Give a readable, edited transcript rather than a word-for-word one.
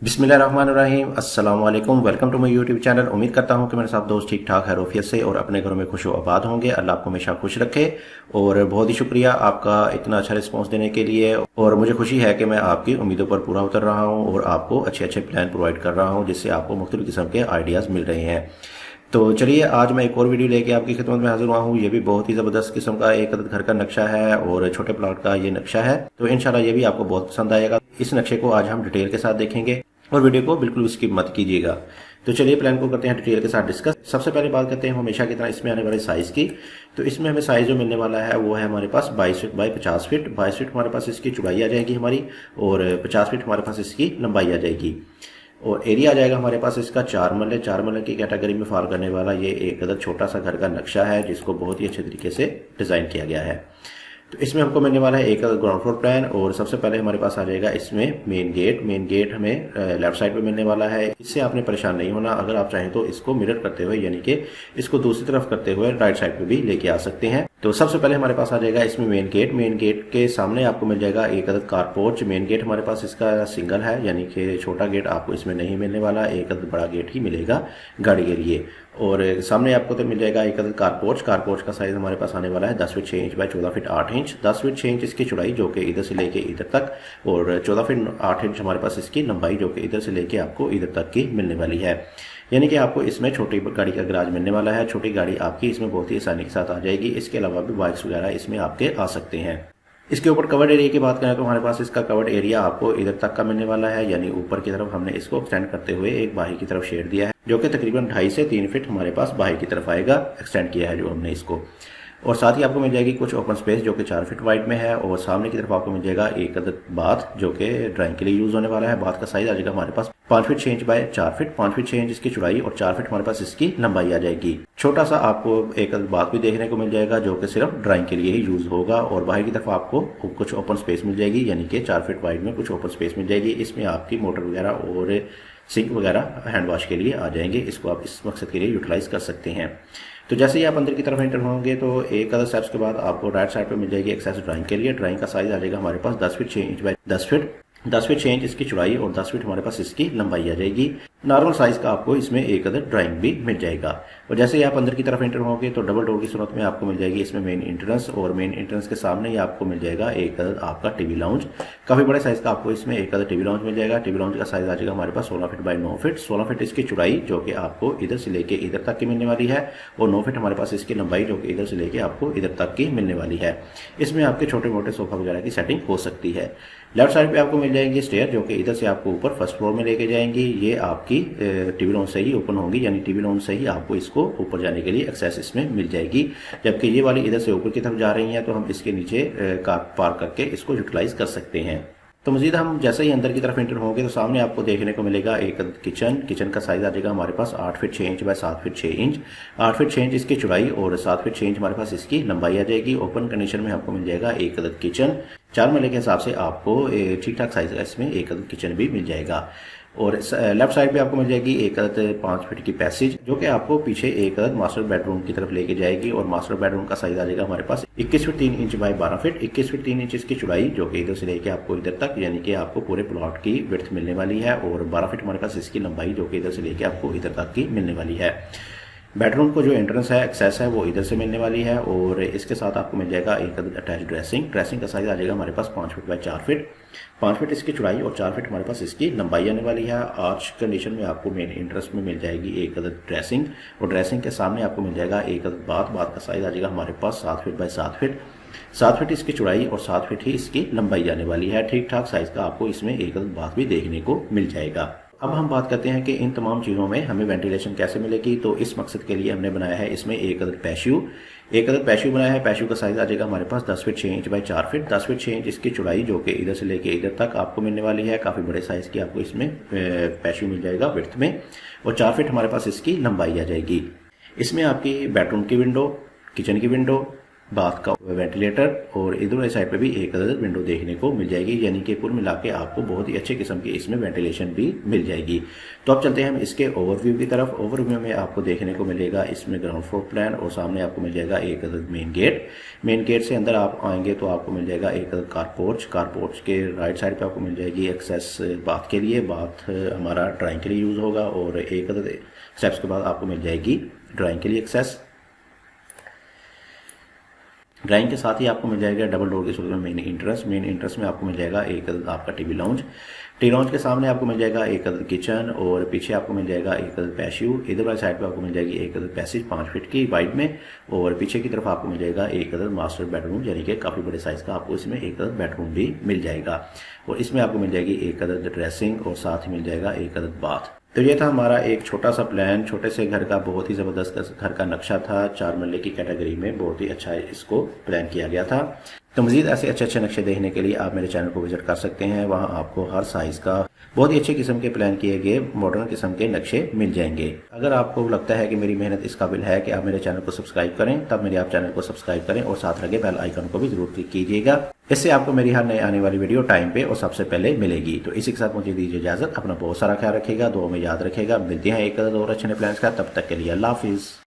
बिस्मिल्लाहिर्रहमानिर्रहीम अस्सलाम वालेकुम। Welcome to my YouTube channel. उम्मीद करता हूँ कि मेरे सब दोस्त ठीक ठाक हैरोफियत से और अपने घरों में खुश व आबाद होंगे। अल्लाह आपको हमेशा खुश रखे। और बहुत ही शुक्रिया आपका इतना अच्छा रिस्पांस देने के लिए। और मुझे खुशी है कि मैं आपकी उम्मीदों पर पूरा उतर रहा हूँ और आपको अच्छे अच्छे प्लान प्रोवाइड कर रहा हूँ जिससे आपको मुख्तलिफ किस्म के आइडियाज़ मिल रहे हैं। तो चलिए आज मैं एक और वीडियो लेके आपकी खिदमत में हाजिर हुआ हूँ। ये भी बहुत ही ज़बरदस्त किस्म का एक घर का नक्शा है और छोटे प्लॉट का ये नक्शा है। तो इंशाल्लाह ये भी आपको बहुत पसंद आएगा। इस नक्शे को आज हम डिटेल के साथ देखेंगे और वीडियो को बिल्कुल स्किप मत कीजिएगा। तो चलिए प्लान को करते हैं डिटेल के साथ डिस्कस। सबसे पहले बात करते हैं हमेशा की तरह इसमें आने वाले साइज़ की। तो इसमें हमें साइज़ जो मिलने वाला है वो है हमारे पास 22 फीट बाई 50 फीट। 22 फीट हमारे पास इसकी चौड़ाई आ जाएगी हमारी और 50 फीट हमारे पास इसकी लंबाई आ जाएगी। और एरिया आ जाएगा हमारे पास इसका 4 मरले। 4 मरले की कैटेगरी में फॉल करने वाला ये एक अदद छोटा सा घर का नक्शा है जिसको बहुत ही अच्छे तरीके से डिज़ाइन किया गया है। तो इसमें हमको मिलने वाला है एक ग्राउंड फ्लोर प्लान। और सबसे पहले हमारे पास आ जाएगा इसमें मेन गेट। मेन गेट हमें लेफ्ट साइड पे मिलने वाला है। इससे आपने परेशान नहीं होना। अगर आप चाहें तो इसको मिरर करते हुए यानी कि इसको दूसरी तरफ करते हुए राइट साइड पे भी लेके आ सकते हैं। तो सबसे पहले हमारे पास आ जाएगा इसमें मेन गेट। मेन गेट के सामने आपको मिल जाएगा एक अदद कार पोर्च। मेन गेट हमारे पास इसका सिंगल है यानी कि छोटा गेट आपको इसमें नहीं मिलने वाला। एक अदद बड़ा गेट ही मिलेगा गाड़ी के लिए। और सामने आपको तो मिल जाएगा एक अदद कार पोर्च। कार पोर्च का साइज हमारे पास आने वाला है 10 feet 6 inch by 14 feet 8 inch. 10 feet 6 inch इसकी चौड़ाई जो कि इधर से लेके इधर तक और 14 फीट 8 इंच हमारे पास इसकी लंबाई जो कि इधर से लेके आपको इधर तक की मिलने वाली है। यानी कि आपको इसमें छोटी गाड़ी का गराज मिलने वाला है। छोटी गाड़ी आपकी इसमें बहुत ही आसानी के साथ आ जाएगी। इसके अलावा भी बाइक्स वगैरह इसमें आपके आ सकते हैं। इसके ऊपर कवर्ड एरिया की बात करें तो हमारे पास इसका कवर्ड एरिया आपको इधर तक का मिलने वाला है। यानी ऊपर की तरफ हमने इसको एक्सटेंड करते हुए एक बाहर की तरफ शेड दिया है जो कि तकरीबन 2.5 से 3 फीट हमारे पास बाहर की तरफ आएगा। एक्सटेंड किया है जो हमने इसको। और साथ ही आपको मिल जाएगी कुछ ओपन स्पेस जो कि 4 फीट वाइड में है। और सामने की तरफ आपको मिल जाएगा एक अदद बाथ जो कि ड्राइंग के लिए यूज होने वाला है। बाथ का साइज आ जाएगा हमारे पास 5 feet 6 inch by 4 feet. 5 feet 6 inch इसकी चौड़ाई और 4 फीट हमारे पास इसकी लंबाई आ जाएगी। छोटा सा आपको एक अदद बाथ भी देखने को मिल जाएगा जो कि सिर्फ ड्राइंग के लिए ही यूज होगा। और बाहर की तरफ आपको कुछ ओपन स्पेस मिल जाएगी यानी कि 4 फीट वाइड में कुछ ओपन स्पेस मिल जाएगी। इसमें आपकी मोटर वगैरह और सिंक वगैरह हैंड वॉश के लिए आ जाएंगे। इसको आप इस मकसद के लिए यूटिलाइज कर सकते हैं। तो जैसे ही आप अंदर की तरफ एंटर होंगे तो एक अदर स्टेप्स के बाद आपको राइट साइड पे मिल जाएगी एक्सेस ड्राइंग के लिए। ड्राइंग का साइज आ जाएगा हमारे पास 10 feet 6 inch by 10 feet 6 inch इसकी चौड़ाई और 10 फीट हमारे पास इसकी लंबाई आ जाएगी। नॉर्मल साइज का आपको इसमें एक अदर ड्राइंग भी मिल जाएगा। और जैसे ही आप अंदर की तरफ एंटर होंगे तो डबल डोर की सूरत में आपको मिल जाएगी इसमें मेन एंट्रेंस। और मेन एंट्रेंस के सामने ही आपको मिल जाएगा एक अदर आपका टीवी लाउंज। काफी बड़े साइज का आपको इसमें एक अदर टीवी लाउंज मिल जाएगा। टीवी लाउंज का साइज आ जाएगा हमारे पास 16 फीट बाय 9 फीट। 16 फीट इसकी चौड़ाई जो कि आपको इधर से लेके इधर तक की मिलने वाली है और 9 फीट हमारे पास इसकी लंबाई जो कि इधर से लेके आपको इधर तक की मिलने वाली है। इसमें आपके छोटे मोटे सोफा वगैरह की सेटिंग हो सकती है। लेफ्ट साइड पे आपको मिल जाएंगी स्टेयर जो कि इधर से आपको ऊपर फर्स्ट फ्लोर में लेके जाएंगी। ये आपकी टीवी लाउंज से ही ओपन होंगी यानी टीवी लाउंज से ही आपको इसको ऊपर जाने के लिए एक्सेस इसमें मिल जाएगी। जबकि ये वाली इधर से ऊपर की तरफ जा रही है तो हम इसके नीचे कार पार्क करके इसको यूटिलाइज कर सकते हैं। तो मजीद हम जैसे ही अंदर की तरफ एंटर होंगे तो सामने आपको देखने को मिलेगा एक किचन। किचन का साइज आ जाएगा हमारे पास 8 feet 6 inch by 7 feet 6 inch. 8 feet 6 inch इसकी चौड़ाई और 7 फीट 6 इंच हमारे पास इसकी लंबाई आ जाएगी। ओपन कंडीशन में आपको मिल जाएगा एक अदद किचन। 4 मरले के हिसाब से आपको ठीक ठाक साइज का इसमें एक अदद किचन भी मिल जाएगा। और लेफ्ट साइड पे आपको मिल जाएगी एक अदद 5 फीट की पैसेज जो कि आपको पीछे एक अदद मास्टर बेडरूम की तरफ लेके जाएगी। और मास्टर बेडरूम का साइज आ जाएगा हमारे पास 21 feet 3 inch by 12 feet. 21 feet 3 inch इसकी चौड़ाई जो कि इधर से लेके आपको इधर तक यानी कि आपको पूरे प्लॉट की विड्थ मिलने वाली है। और 12 फीट हमारे पास इसकी लंबाई जो कि इधर से लेके आपको इधर तक की मिलने वाली है। बेडरूम को जो एंट्रेंस है एक्सेस है वो इधर से मिलने वाली है। और इसके साथ आपको मिल जाएगा एक अटैच ड्रेसिंग। ड्रेसिंग का साइज आ जाएगा हमारे पास 5 फीट बाय 4 फीट। 5 फीट इसकी चौड़ाई और 4 फीट हमारे पास इसकी लंबाई आने वाली है। आर्च कंडीशन में आपको मेन एंट्रेंस में मिल जाएगी एक अदद ड्रेसिंग। और ड्रेसिंग के सामने आपको मिल जाएगा एक अदद बाथ। बाथ का साइज आ जाएगा हमारे पास 7 फीट बाय 7 फीट। 7 फीट इसकी चौड़ाई और 7 फीट ही इसकी लंबाई आने वाली है। ठीक ठाक साइज का आपको इसमें एक अदद बाथ भी देखने को मिल जाएगा। अब हम बात करते हैं कि इन तमाम चीज़ों में हमें वेंटिलेशन कैसे मिलेगी। तो इस मकसद के लिए हमने बनाया है इसमें एक अदद पैशियो। एक अदद पैशियो बनाया है। पैशियो का साइज आ जाएगा हमारे पास 10 feet 6 inch by 4 feet. 10 feet 6 inch इसकी चौड़ाई जो कि इधर से लेके इधर तक आपको मिलने वाली है। काफ़ी बड़े साइज की आपको इसमें पैशियो मिल जाएगा विड्थ में। और 4 फीट हमारे पास इसकी लंबाई आ जाएगी। इसमें आपकी बेडरूम की विंडो, किचन की विंडो, बाथ का वेंटिलेटर और इधर वाली साइड पे भी एक अदद विंडो देखने को मिल जाएगी, यानी कि कुल मिला के आपको बहुत ही अच्छे किस्म की इसमें वेंटिलेशन भी मिल जाएगी। तो अब चलते हैं हम इसके ओवरव्यू की तरफ। ओवरव्यू में आपको देखने को मिलेगा इसमें ग्राउंड फ्लोर प्लान और सामने आपको मिल जाएगा एक अदद मेन गेट। मेन गेट से अंदर आप आएंगे तो आपको मिल जाएगा एक अदद कारपोर्च। कारपोर्च के राइट साइड पे आपको मिल जाएगी एक्सेस बाथ के लिए, बाथ हमारा ड्राइंग के लिए यूज़ होगा, और एक अदद स्टेप्स के बाद आपको मिल जाएगी ड्राइंग के लिए एक्सेस। ड्राइंग के साथ ही आपको मिल जाएगा डबल डोर की सूरत में मेन इंट्रेंस। मेन इंट्रेंस में आपको मिल जाएगा एक अदद आपका टीवी लाउंज। टी लाउंज के सामने आपको मिल जाएगा एक अदद किचन और पीछे आपको मिल जाएगा एक अदद पैशियो। इधर वाली साइड पे आपको मिल जाएगी एक अदद पैसेज 5 फीट की वाइड में, और पीछे की तरफ आपको मिल जाएगा एक अदद मास्टर बेडरूम, यानी कि काफ़ी बड़े साइज़ का आपको इसमें एक अदद बेडरूम भी मिल जाएगा। और इसमें आपको मिल जाएगी एक अदद ड्रेसिंग और साथ ही मिल जाएगा एक अदद बाथ। तो ये था हमारा एक छोटा सा प्लान, छोटे से घर का बहुत ही ज़बरदस्त घर का नक्शा था। 4 मरले की कैटेगरी में बहुत ही अच्छा इसको प्लान किया गया था। तो मज़ीद ऐसे अच्छे अच्छे नक्शे देखने के लिए आप मेरे चैनल को विजिट कर सकते हैं। वहाँ आपको हर साइज़ का बहुत ही अच्छे किस्म के प्लान किए गए मॉडर्न किस्म के नक्शे मिल जाएंगे। अगर आपको लगता है कि मेरी मेहनत इस काबिल है कि आप मेरे चैनल को सब्सक्राइब करें, तब मेरे आप चैनल को सब्सक्राइब करें और साथ लगे बेल आइकन को भी जरूर क्लिक कीजिएगा। इससे आपको मेरी हर नई आने वाली वीडियो टाइम पे और सबसे पहले मिलेगी। तो इसी के साथ मुझे दीजिए इजाज़त। अपना बहुत सारा ख्याल रखेगा, दुआ में याद रखेगा। मिलते हैं एक और अच्छे प्लान का, तब तक के लिए अल्लाह हाफिज़।